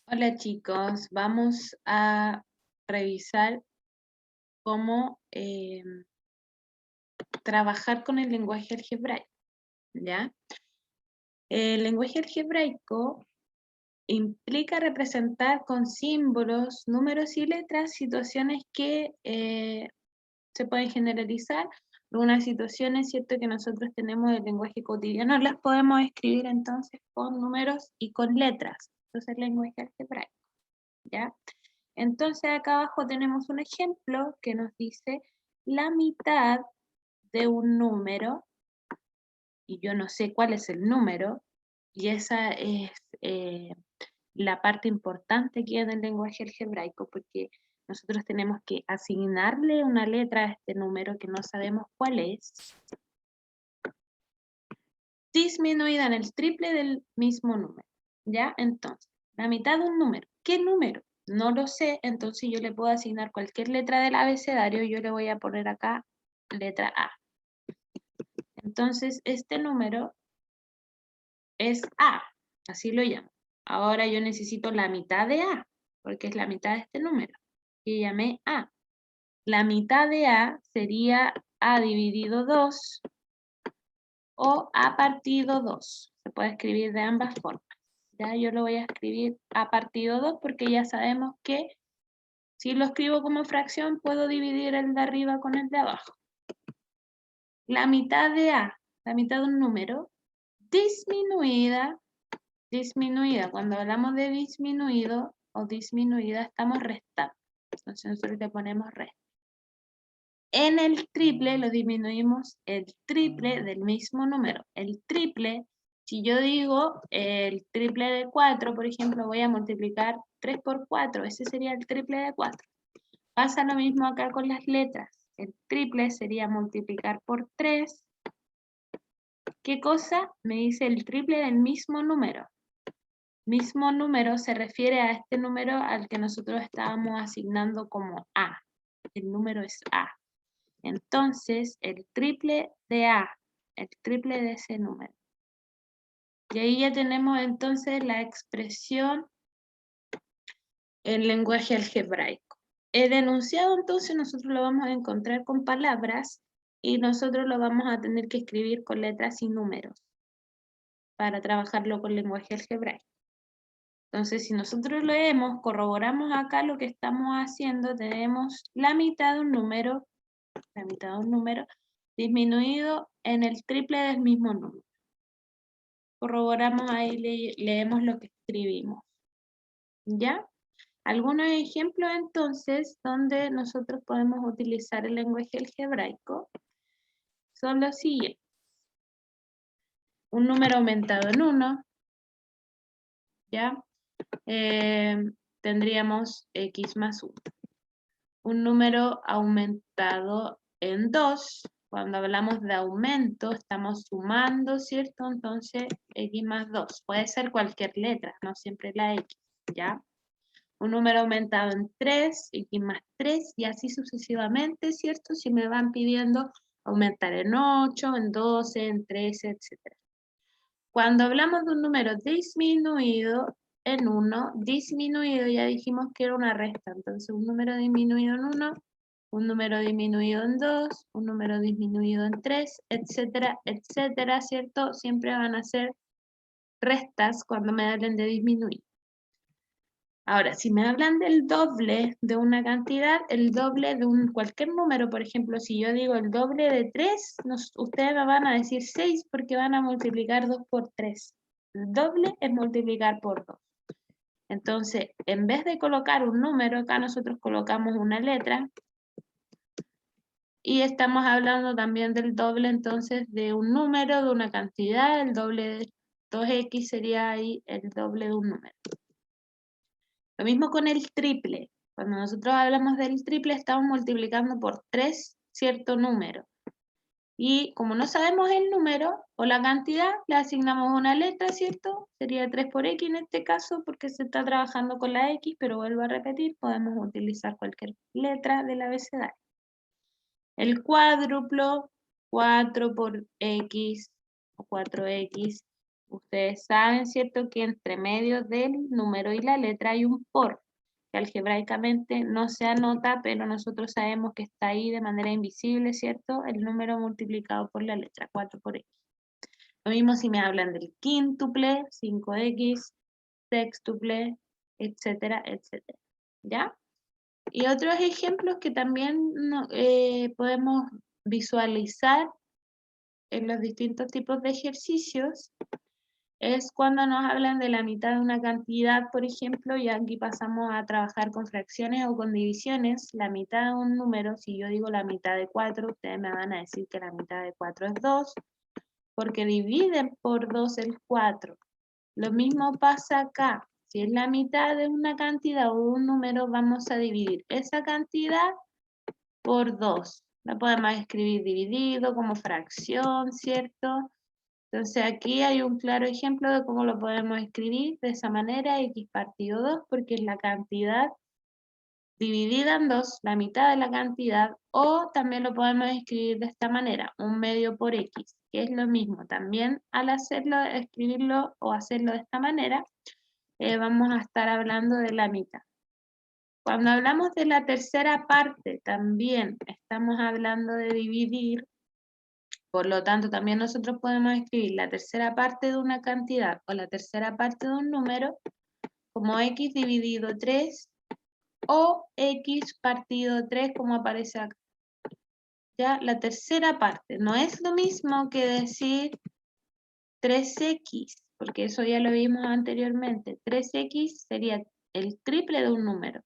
Hola chicos, vamos a revisar cómo trabajar con el lenguaje algebraico, ¿ya? El lenguaje algebraico implica representar con símbolos, números y letras situaciones que se pueden generalizar. Algunas situaciones, cierto, que nosotros tenemos en el lenguaje cotidiano, las podemos escribir entonces con números y con letras. Entonces el lenguaje algebraico, ¿ya? Entonces acá abajo tenemos un ejemplo que nos dice la mitad de un número, y yo no sé cuál es el número, y esa es la parte importante que hay en el lenguaje algebraico, porque nosotros tenemos que asignarle una letra a este número que no sabemos cuál es, disminuida en el triple del mismo número, ¿ya? Entonces, la mitad de un número. ¿Qué número? No lo sé, entonces yo le puedo asignar cualquier letra del abecedario, yo le voy a poner acá letra A. Entonces, este número es A, así lo llamo. Ahora yo necesito la mitad de A, porque es la mitad de este número, y llamé A. La mitad de A sería A dividido 2 o A partido 2. Se puede escribir de ambas formas. Ya yo lo voy a escribir A partido 2 porque ya sabemos que si lo escribo como fracción puedo dividir el de arriba con el de abajo. La mitad de A, la mitad de un número, disminuida. Cuando hablamos de disminuido o disminuida estamos restando. Entonces nosotros le ponemos resta. En el triple lo disminuimos el triple del mismo número. El triple, si yo digo el triple de 4, por ejemplo, voy a multiplicar 3 por 4. Ese sería el triple de 4. Pasa lo mismo acá con las letras. El triple sería multiplicar por 3. ¿Qué cosa? Me dice el triple del mismo número. Mismo número se refiere a este número al que nosotros estábamos asignando como A. El número es A. Entonces, el triple de A, el triple de ese número. Y ahí ya tenemos entonces la expresión en lenguaje algebraico. El enunciado entonces nosotros lo vamos a encontrar con palabras y nosotros lo vamos a tener que escribir con letras y números para trabajarlo con lenguaje algebraico. Entonces, si nosotros leemos, corroboramos acá lo que estamos haciendo, tenemos la mitad de un número disminuido en el triple del mismo número. Corroboramos ahí, leemos lo que escribimos. ¿Ya? Algunos ejemplos entonces donde nosotros podemos utilizar el lenguaje algebraico son los siguientes. Un número aumentado en 1, ¿ya? Tendríamos x más 1. Un número aumentado en 2, cuando hablamos de aumento, estamos sumando, ¿cierto? Entonces, x más 2. Puede ser cualquier letra, no siempre la x, ¿ya? Un número aumentado en 3, x más 3, y así sucesivamente, ¿cierto? Si me van pidiendo aumentar en 8, en 12, en 13, etc. Cuando hablamos de un número disminuido en 1, disminuido ya dijimos que era una resta, entonces un número disminuido en 1, un número disminuido en 2, un número disminuido en 3, etcétera, etcétera, ¿cierto? Siempre van a ser restas cuando me hablen de disminuir. Ahora, si me hablan del doble de una cantidad, el doble de cualquier número, por ejemplo, si yo digo el doble de 3, ustedes me van a decir 6 porque van a multiplicar 2 por 3. El doble es multiplicar por 2. Entonces, en vez de colocar un número, acá nosotros colocamos una letra y estamos hablando también del doble, entonces, de un número, de una cantidad. El doble de 2x sería ahí el doble de un número. Lo mismo con el triple. Cuando nosotros hablamos del triple, estamos multiplicando por 3 cierto número. Y como no sabemos el número o la cantidad, le asignamos una letra, ¿cierto? Sería 3 por x en este caso, porque se está trabajando con la x, pero vuelvo a repetir, podemos utilizar cualquier letra del abecedario. El cuádruplo, 4 por x, o 4x, Ustedes saben, ¿cierto?, que entre medio del número y la letra hay un por, que algebraicamente no se anota, pero nosotros sabemos que está ahí de manera invisible, ¿cierto? El número multiplicado por la letra, 4 por x. Lo mismo si me hablan del quíntuple, 5x, sextuple, etcétera, etcétera. ¿Ya? Y otros ejemplos que también podemos visualizar en los distintos tipos de ejercicios es cuando nos hablan de la mitad de una cantidad, por ejemplo, y aquí pasamos a trabajar con fracciones o con divisiones. La mitad de un número, si yo digo la mitad de 4, ustedes me van a decir que la mitad de 4 es 2, porque dividen por 2 el 4. Lo mismo pasa acá. Si es la mitad de una cantidad o un número, vamos a dividir esa cantidad por 2. La podemos escribir dividido como fracción, ¿cierto? Entonces aquí hay un claro ejemplo de cómo lo podemos escribir de esa manera, x partido 2, porque es la cantidad dividida en 2, la mitad de la cantidad, o también lo podemos escribir de esta manera, 1/2 por x, que es lo mismo. También al hacerlo, escribirlo o hacerlo de esta manera, vamos a estar hablando de la mitad. Cuando hablamos de la tercera parte, también estamos hablando de dividir. Por lo tanto, también nosotros podemos escribir la tercera parte de una cantidad o la tercera parte de un número como x dividido 3 o x partido 3 como aparece acá. Ya, la tercera parte no es lo mismo que decir 3x, porque eso ya lo vimos anteriormente. 3x sería el triple de un número.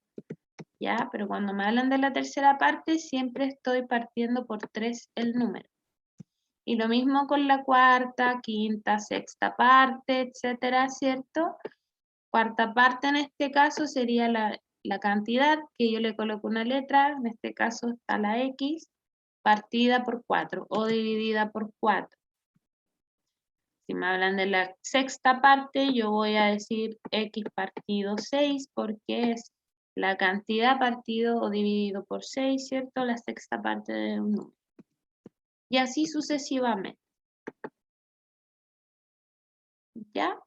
¿Ya? Pero cuando me hablan de la tercera parte, siempre estoy partiendo por 3 el número. Y lo mismo con la cuarta, quinta, sexta parte, etcétera, ¿cierto? Cuarta parte en este caso sería la cantidad, que yo le coloco una letra, en este caso está la x, partida por 4 o dividida por 4. Si me hablan de la sexta parte, yo voy a decir x partido 6 porque es la cantidad partido o dividido por 6, ¿cierto? La sexta parte de un número. Y así sucesivamente. ¿Ya?